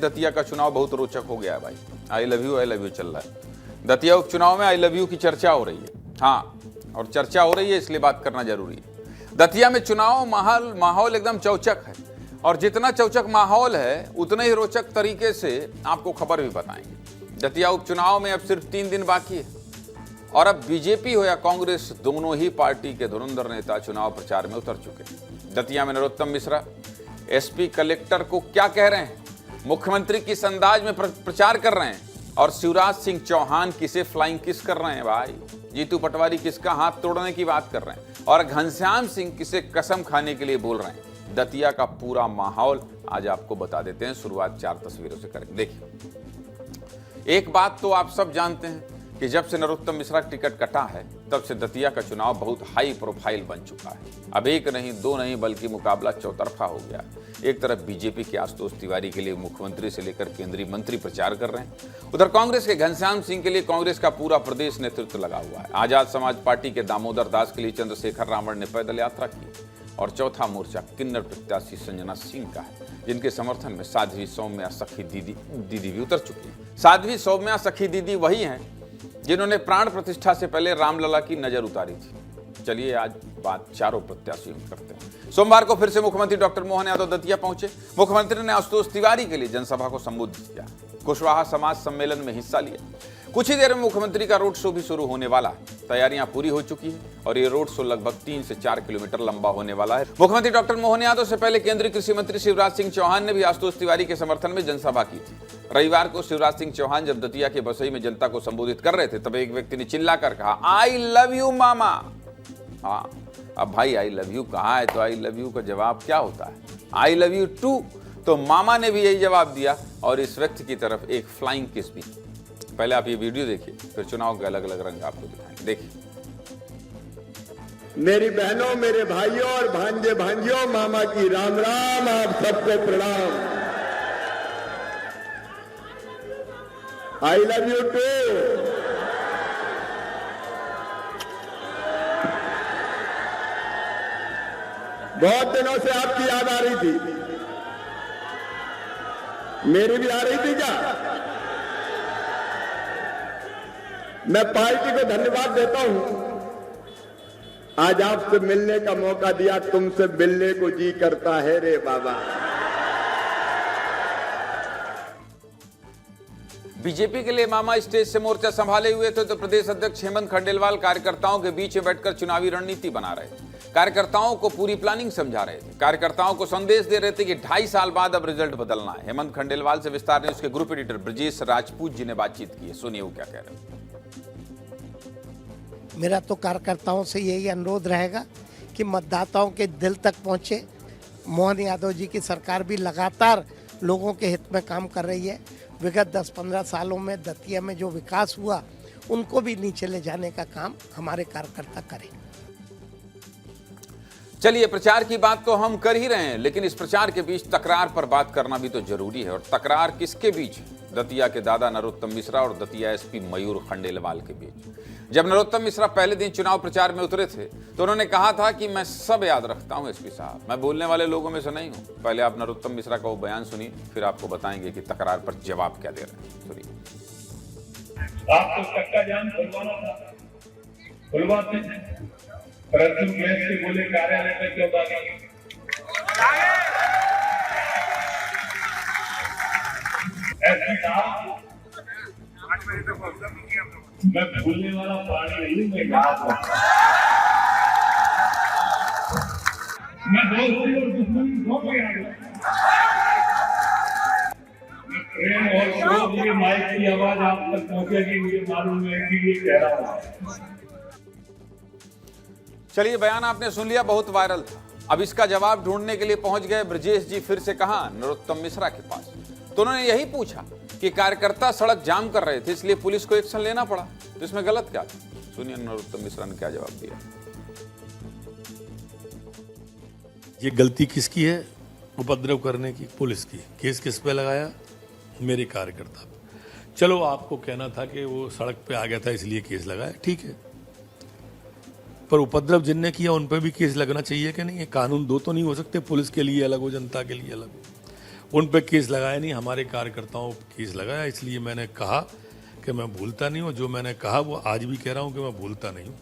दतिया का चुनाव बहुत रोचक हो गया है भाई। आई लव यू चल रहा है। दतिया उपचुनाव में आई लव यू की चर्चा हो रही है। हाँ, और चर्चा हो रही है इसलिए बात करना जरूरी है। दतिया में चुनाव माहौल एकदम चौचक है, और जितना चौचक माहौल है उतने ही रोचक तरीके से आपको खबर भी बताएंगे। दतिया उपचुनाव में अब सिर्फ 3 दिन बाकी है, और अब बीजेपी हो या कांग्रेस, दोनों ही पार्टी के धुरंधर नेता चुनाव प्रचार में उतर चुके हैं। दतिया में नरोत्तम मिश्रा एसपी कलेक्टर को क्या कह रहे हैं, मुख्यमंत्री किस अंदाज में प्रचार कर रहे हैं, और शिवराज सिंह चौहान किसे फ्लाइंग किस कर रहे हैं भाई, जीतू पटवारी किसका हाथ तोड़ने की बात कर रहे हैं, और घनश्याम सिंह किसे कसम खाने के लिए बोल रहे हैं। दतिया का पूरा माहौल आज आपको बता देते हैं। शुरुआत 4 तस्वीरों से करेंगे। देखिए, एक बात तो आप सब जानते हैं कि जब से नरोत्तम मिश्रा का टिकट कटा है तब से दतिया का चुनाव बहुत हाई प्रोफाइल बन चुका है। अब 1 नहीं 2 नहीं बल्कि मुकाबला चौतरफा हो गया। एक तरफ बीजेपी के आशुतोष तिवारी के लिए मुख्यमंत्री से लेकर केंद्रीय मंत्री प्रचार कर रहे हैं, उधर कांग्रेस के घनश्याम सिंह के लिए कांग्रेस का पूरा प्रदेश नेतृत्व लगा हुआ है। आजाद समाज पार्टी के दामोदर दास के लिए चंद्रशेखर रावण ने पैदल यात्रा की, और चौथा मोर्चा किन्नर प्रत्याशी संजना सिंह का है, जिनके समर्थन में साध्वी सौम्या सखी दीदी भी उतर चुकी है। साध्वी सौम्या सखी दीदी वही हैं जिन्होंने प्राण प्रतिष्ठा से पहले रामलला की नजर उतारी थी। चलिए आज बात चारों प्रत्याशियों की करते हैं। सोमवार को फिर से मुख्यमंत्री डॉक्टर मोहन यादव दतिया पहुंचे। मुख्यमंत्री ने आशुतोष तिवारी के लिए जनसभा को संबोधित किया, कुशवाहा समाज सम्मेलन में हिस्सा लिया। कुछ ही देर में मुख्यमंत्री का रोड शो भी शुरू होने वाला है। तैयारियां पूरी हो चुकी है, और ये रोड शो लगभग 3 से 4 किलोमीटर लंबा होने वाला है। मुख्यमंत्री डॉक्टर मोहन यादव से पहले केंद्रीय कृषि मंत्री शिवराज सिंह चौहान ने भी आशुतोष तिवारी के समर्थन में जनसभा की थी। रविवार को शिवराज सिंह चौहान जब दतिया के बसई में जनता को संबोधित कर रहे थे, तब एक व्यक्ति ने चिल्लाकर कहा, आई लव यू मामा। हाँ, अब भाई आई लव यू कहा है तो आई लव यू का जवाब क्या होता है, आई लव यू टू। तो मामा ने भी यही जवाब दिया, और इस व्यक्ति की तरफ एक फ्लाइंग किस भी। पहले आप ये वीडियो देखिए, फिर चुनाव के अलग अलग रंग आपको दिखाएंगे। देखिए। मेरी बहनों, मेरे भाइयों और भांजे भांजियों, मामा की राम राम, आप सबको प्रणाम। I love you too. बहुत दिनों से आपकी याद आ रही थी, मेरी भी आ रही थी क्या? मैं पार्टी को धन्यवाद देता हूं, आज आपसे मिलने का मौका दिया। तुमसे मिलने को जी करता है रे बाबा। बीजेपी के लिए मामा स्टेज से मोर्चा संभाले हुए थे, तो प्रदेश अध्यक्ष हेमंत खंडेलवाल कार्यकर्ताओं के बीच में बैठकर चुनावी रणनीति बना रहे थे। कार्यकर्ताओं को पूरी प्लानिंग समझा रहे थे। कार्यकर्ताओं को संदेश दे रहे थे कि 2.5 साल बाद अब रिजल्ट बदलना है। हेमंत खंडेलवाल से विस्तार ने उसके ग्रुप एडिटर ब्रजेश राजपूत जी ने बातचीत की है। सुनिए वो क्या कह रहे हैं। मेरा तो कार्यकर्ताओं से यही अनुरोध रहेगा कि मतदाताओं के दिल तक पहुंचे। मोहन यादव जी की सरकार भी लगातार लोगों के हित में काम कर रही है। विगत 10-15 सालों में दतिया में जो विकास हुआ, उनको भी नीचे ले जाने का काम हमारे कार्यकर्ता करें। चलिए, प्रचार की बात तो हम कर ही रहे हैं, लेकिन इस प्रचार के बीच तकरार पर बात करना भी तो जरूरी है। और तकरार किसके बीच? दतिया के दादा नरोत्तम मिश्रा और दतिया एसपी मयूर खंडेलवाल के बीच। जब नरोत्तम मिश्रा पहले दिन चुनाव प्रचार में उतरे थे, तो उन्होंने कहा था कि मैं सब याद रखता हूं एसपी साहब, मैं बोलने वाले लोगों में से नहीं हूं। पहले आप नरोत्तम मिश्रा का वो बयान सुनिए, फिर आपको बताएंगे कि तकरार पर जवाब क्या दे रहे हैं। सुनिए। आपको चक्का जाम खुलवाना था, खुलवाते हैं, परंतु गैस के बोले कार्यालय में क्यों भागे? एसपी साहब, मैं भूलने वाला पानी नहीं, मैं याद रखता। मैं दोस्ती और दुश्मनी खो गया, मैं प्रेम और क्रोध की माइक की आवाज आप तक पहुंचेगी, मुझे मालूम है कि ये कह रहा हूं। चलिए, बयान आपने सुन लिया, बहुत वायरल था। अब इसका जवाब ढूंढने के लिए पहुंच गए ब्रजेश जी फिर से कहां? नरोत्तम मिश्रा के पास। तो उन्होंने यही पूछा कि कार्यकर्ता सड़क जाम कर रहे थे, इसलिए पुलिस को एक्शन लेना पड़ा, तो इसमें गलत क्या था? सुनिए नरोत्तम मिश्रा ने क्या जवाब दिया। ये गलती किसकी है? उपद्रव करने की, पुलिस की। केस किस पे लगाया? मेरे कार्यकर्ता पे। चलो, आपको कहना था कि वो सड़क पे आ गया था इसलिए केस लगाया, ठीक है, पर उपद्रव जिनने किया उन पर भी केस लगना चाहिए कि नहीं? कानून दो तो नहीं हो सकते, पुलिस के लिए अलग हो, जनता के लिए अलग हो। उन पे केस लगाया नहीं, हमारे कार्यकर्ताओं पे केस लगाया। इसलिए मैंने कहा कि मैं भूलता नहीं हूँ, जो मैंने कहा वो आज भी कह रहा हूँ कि मैं भूलता नहीं हूँ।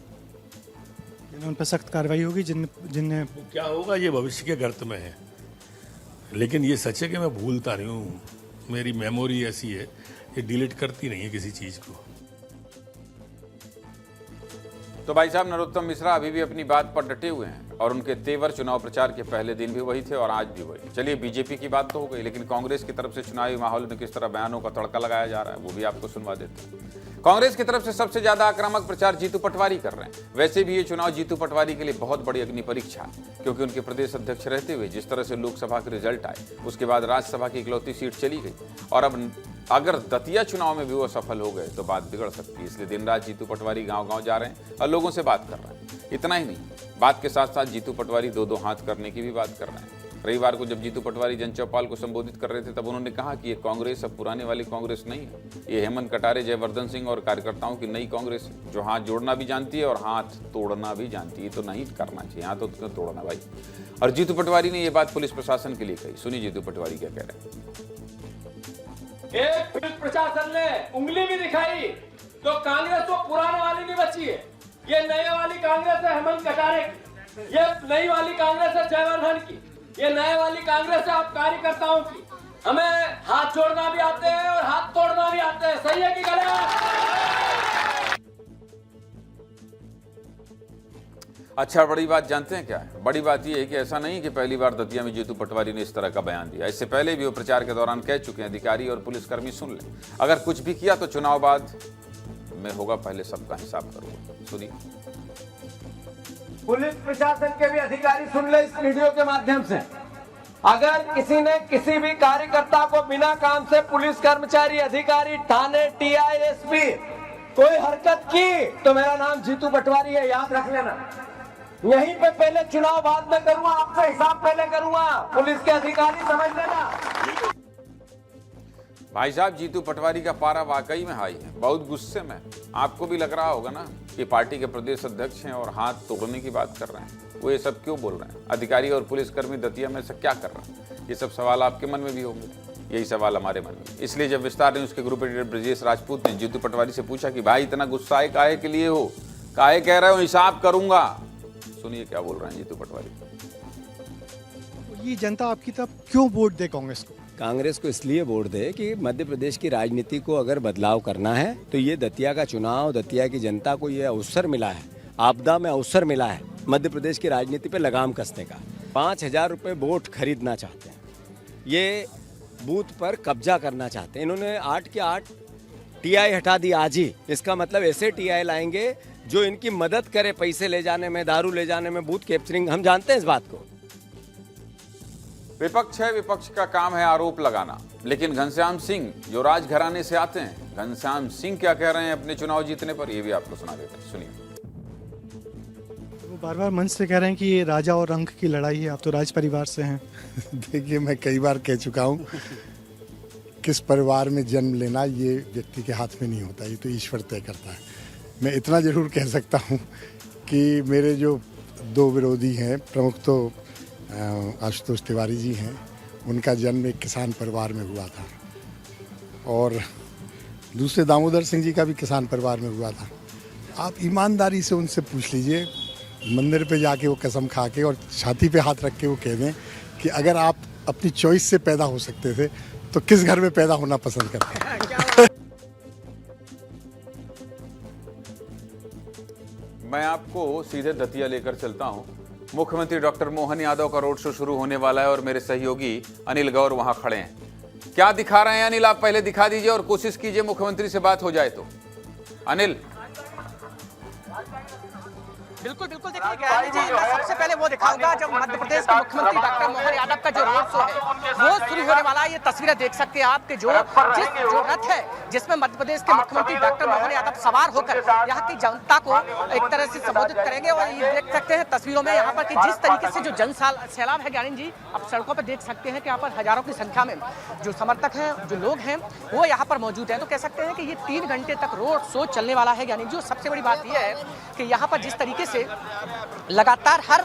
उन पर सख्त कार्रवाई होगी जिनने क्या होगा ये भविष्य के गर्त में है, लेकिन ये सच है कि मैं भूलता नहीं हूँ। मेरी मेमोरी ऐसी है, ये डिलीट करती नहीं है किसी चीज़ को। तो भाई साहब नरोत्तम मिश्रा अभी भी अपनी बात पर डटे हुए हैं और उनके तेवर चुनाव प्रचार के पहले दिन भी वही थे और आज भी वही। चलिए बीजेपी की बात तो हो गई, लेकिन कांग्रेस की तरफ से चुनावी माहौल में किस तरह बयानों का तड़का लगाया जा रहा है वो भी आपको सुनवा देते हैं। कांग्रेस की तरफ से सबसे ज्यादा आक्रामक प्रचार जीतू पटवारी कर रहे हैं। वैसे भी ये चुनाव जीतू पटवारी के लिए बहुत बड़ी अग्नि परीक्षा है, क्योंकि उनके प्रदेश अध्यक्ष रहते हुए जिस तरह से लोकसभा के रिजल्ट आए, उसके बाद राज्यसभा की इकलौती सीट चली गई और अब अगर दतिया चुनाव में भी वो सफल हो गए तो बात बिगड़ सकती है। इसलिए दिन रात जीतू पटवारी गांव-गांव जा रहे हैं और लोगों से बात कर रहे हैं। इतना ही नहीं, बात के साथ साथ जीतू पटवारी दो हाथ करने की भी बात कर रहे हैं। रविवार को जब जीतू पटवारी जन चौपाल को संबोधित कर रहे थे तब उन्होंने कहा कि ये कांग्रेस अब पुराने वाली कांग्रेस नहीं है, ये हेमंत कटारे, जयवर्धन सिंह और कार्यकर्ताओं की नई कांग्रेस है, जो हाथ जोड़ना भी जानती है और हाथ तोड़ना भी जानती है। तो नहीं करना चाहिए हाथ तो तोड़ना भाई। और जीतू पटवारी ने ये बात पुलिस प्रशासन के लिए कही। सुनिए जीतू पटवारी क्या कह रहे हैं। एक पुलिस प्रशासन ने उंगली भी दिखाई तो कांग्रेस तो पुराने वाली नहीं बची है, ये नई वाली कांग्रेस है हेमंत कटारे की, ये नई वाली कांग्रेस है जयवर्धन की, ये नए वाली कांग्रेस है आप कार्यकर्ताओं की। हमें हाथ जोड़ना भी आते हैं और हाथ तोड़ना भी आते हैं। सही है कि गलत? अच्छा, बड़ी बात जानते हैं क्या है? बड़ी बात यह है कि ऐसा नहीं कि पहली बार दतिया में जीतू पटवारी ने इस तरह का बयान दिया। इससे पहले भी वो प्रचार के दौरान कह चुके हैं, अधिकारी और पुलिसकर्मी सुन लें, अगर कुछ भी किया तो चुनाव बाद में होगा, पहले सबका हिसाब करूंगा। सुनिए। पुलिस प्रशासन के भी अधिकारी सुन ले इस वीडियो के माध्यम से, अगर किसी ने किसी भी कार्यकर्ता को बिना काम से पुलिस कर्मचारी, अधिकारी, थाने, टीआई, एसपी कोई हरकत की तो मेरा नाम जीतू पटवारी है, याद रख लेना। यहीं पे पहले चुनाव बाद में करूंगा, आपसे हिसाब पहले करूंगा, पुलिस के अधिकारी समझ लेना। भाई साहब जीतू पटवारी का पारा वाकई में हाई है, बहुत गुस्से में। आपको भी लग रहा होगा ना कि पार्टी के प्रदेश अध्यक्ष हैं और हाथ तोड़ने की बात कर रहे हैं, वो ये सब क्यों बोल रहे हैं? अधिकारी और पुलिसकर्मी दतिया में से क्या कर रहे हैं? ये सब सवाल आपके मन में भी होंगे, यही सवाल हमारे मन में। इसलिए जब विस्तार न्यूज के ग्रुप एडिटर ब्रजेश राजपूत ने जीतू पटवारी से पूछा कि भाई इतना गुस्सा है काहे के लिए हो, काहे कह रहे हो हिसाब करूंगा, सुनिए क्या बोल रहे हैं जीतू पटवारी। ये जनता आपकी तरफ क्यों वोट दे कांग्रेस को? कांग्रेस को इसलिए वोट दे कि मध्य प्रदेश की राजनीति को अगर बदलाव करना है तो ये दतिया का चुनाव, दतिया की जनता को ये अवसर मिला है, आपदा में अवसर मिला है मध्य प्रदेश की राजनीति पे लगाम कसने का। 5,000 रुपये वोट खरीदना चाहते हैं, ये बूथ पर कब्जा करना चाहते हैं। इन्होंने 8 के 8 टीआई हटा दी आज ही। इसका मतलब ऐसे टीआई लाएंगे जो इनकी मदद करे पैसे ले जाने में, दारू ले जाने में, बूथ कैप्चरिंग। हम जानते हैं इस बात को। विपक्ष है, विपक्ष का काम है आरोप लगाना, लेकिन घनश्याम सिंह जो राजघराने से आते हैं, घनश्याम सिंह क्या कह रहे हैं अपने चुनाव जीतने पर, ये भी आपको सुना देते हैं। सुनिए। वो बार बार मंच से कह रहे हैं कि ये राजा और रंक की लड़ाई है, आप तो राज परिवार से हैं। देखिए, मैं कई बार कह चुका हूँ, किस परिवार में जन्म लेना ये व्यक्ति के हाथ में नहीं होता, ये तो ईश्वर तय करता है। मैं इतना जरूर कह सकता हूँ कि मेरे जो 2 विरोधी हैं, प्रमुख तो आशुतोष तिवारी जी हैं, उनका जन्म एक किसान परिवार में हुआ था और दूसरे दामोदर सिंह जी का भी किसान परिवार में हुआ था। आप ईमानदारी से उनसे पूछ लीजिए, मंदिर पे जाके वो कसम खा के और छाती पे हाथ रख के वो कह दें कि अगर आप अपनी चॉइस से पैदा हो सकते थे तो किस घर में पैदा होना पसंद करते हैं। मैं आपको सीधे दतिया लेकर चलता हूं। मुख्यमंत्री डॉक्टर मोहन यादव का रोड शो शुरू होने वाला है और मेरे सहयोगी अनिल गौर वहां खड़े हैं। क्या दिखा रहे हैं अनिल, आप पहले दिखा दीजिए और कोशिश कीजिए मुख्यमंत्री से बात हो जाए तो। अनिल। बिल्कुल बिल्कुल, देखिए ज्ञानी जी, मैं सबसे पहले वो दिखाऊंगा जब मध्य प्रदेश के मुख्यमंत्री डॉक्टर मोहन यादव का जो रोड शो है वो शुरू होने वाला है। ये तस्वीरें देख सकते हैं आप कि जो रथ है जिसमें मध्य प्रदेश के मुख्यमंत्री डॉक्टर मोहन यादव सवार होकर यहाँ की जनता को एक तरह से संबोधित करेंगे। और ये देख सकते हैं तस्वीरों में यहाँ पर कि जिस तरीके से जो जन सैलाब है ज्ञानी जी, आप सड़कों पर देख सकते हैं कि यहाँ पर हजारों की संख्या में जो समर्थक हैं, जो लोग हैं, वो यहाँ पर मौजूद हैं। तो कह सकते हैं कि ये 3 घंटे तक रोड शो चलने वाला है ज्ञानी जी। सबसे बड़ी बात यह है कि यहाँ पर जिस तरीके से लगातार हर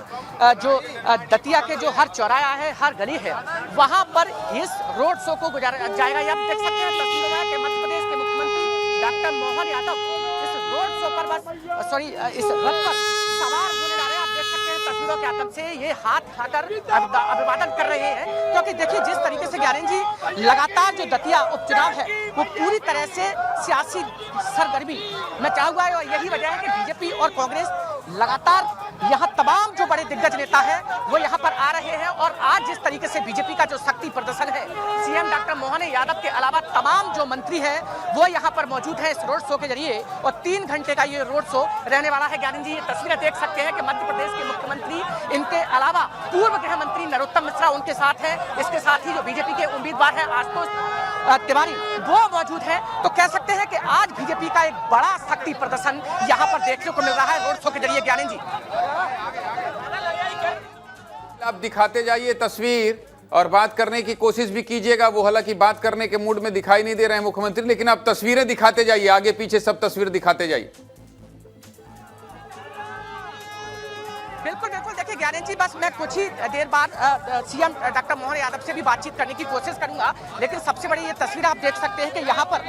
जो दतिया के जो हर चौराहा है, हर गली है, वहां पर इस रोड शो को गुजारा जाएगा। ये आप देख सकते हैं तस्वीरों में कि मध्य प्रदेश के मुख्यमंत्री डॉक्टर मोहन यादव इस रोड शो पर इस रथ पर सवार होने जा रहे हैं। आप देख सकते हैं तस्वीरों के माध्यम से ये हाथ उठाकर अभिवादन कर रहे हैं, क्योंकि देखिए जिस तरीके से ज्ञानेंद्र जी लगातार जो दतिया उपचुनाव है वो पूरी तरह से सियासी सरगर्मी में चाहा हुआ है, और यही वजह है कि बीजेपी और कांग्रेस लगातार यहाँ तमाम जो बड़े दिग्गज नेता है वो यहाँ पर आ रहे हैं। और आज जिस तरीके से बीजेपी का जो शक्ति प्रदर्शन है, सीएम डॉक्टर मोहन यादव के अलावा तमाम जो मंत्री हैं वो यहाँ पर मौजूद है इस रोड शो के जरिए, और 3 घंटे का ये रोड शो रहने वाला है। ज्ञानेंद्र जी, ये तस्वीरें देख सकते हैं कि मध्य प्रदेश के मुख्यमंत्री, इनके अलावा पूर्व गृह मंत्री नरोत्तम मिश्रा उनके साथ है, इसके साथ ही जो बीजेपी के उम्मीदवार है आशुतोष तिवारी वो मौजूद है। तो कह सकते हैं कि आज बीजेपी का एक बड़ा शक्ति प्रदर्शन यहाँ पर देखने को मिल रहा है रोड शो के जरिए। ज्ञानेंद्र जी, आप दिखाते जाइए तस्वीर और बात करने की कोशिश भी कीजिएगा। वो हालांकि बात करने के मूड में दिखाई नहीं दे रहे हैं मुख्यमंत्री, लेकिन आप तस्वीरें दिखाते जाइए, आगे पीछे सब तस्वीर दिखाते जाइए। बिल्कुल बिल्कुल, देखिए ज्ञानेंद्र जी, बस मैं कुछ ही देर बाद सीएम डॉक्टर मोहन यादव से भी बातचीत करने की कोशिश करूंगा, लेकिन सबसे बड़ी ये तस्वीर आप देख सकते हैं कि यहाँ पर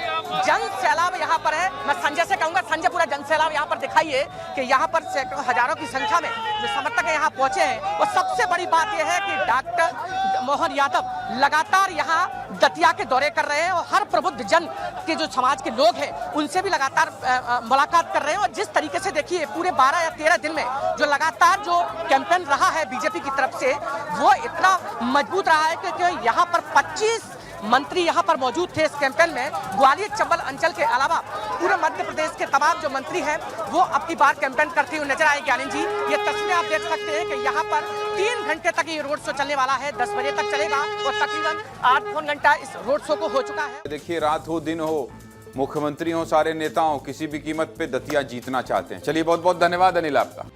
जन सैलाब यहाँ पर है। मैं संजय से कहूंगा, संजय पूरा जन सैलाब यहाँ पर दिखाइए कि यहाँ पर सैकड़ों हजारों की संख्या में जो समर्थक यहाँ पहुंचे हैं। और सबसे बड़ी बात यह है कि डॉक्टर मोहन यादव लगातार यहाँ दतिया के दौरे कर रहे हैं और हर प्रबुद्ध जन के जो समाज के लोग हैं उनसे भी लगातार मुलाकात कर रहे हैं। और जिस तरीके से देखिए पूरे 12 या 13 दिन में जो लगातार जो कैंपेन रहा है बीजेपी की तरफ से वो इतना मजबूत रहा है कि यहाँ पर 25 मंत्री यहाँ पर मौजूद थे इस कैंपेन में। ग्वालियर चंबल अंचल के अलावा पूरे मध्य प्रदेश के तमाम जो मंत्री हैं वो अब की बार कैंपेन करते हुए नजर आए। ज्ञानेंद्र जी, ये तस्वीरें आप देख सकते हैं कि यहाँ पर 3 घंटे तक ये रोड शो चलने वाला है, 10 बजे तक चलेगा और तकरीबन 8 घंटा इस रोड शो को हो चुका है। देखिए, रात हो दिन हो, मुख्यमंत्री हो, सारे नेता हो, किसी भी कीमत पे दतिया जीतना चाहते हैं। चलिए, बहुत बहुत धन्यवाद अनिल आपका।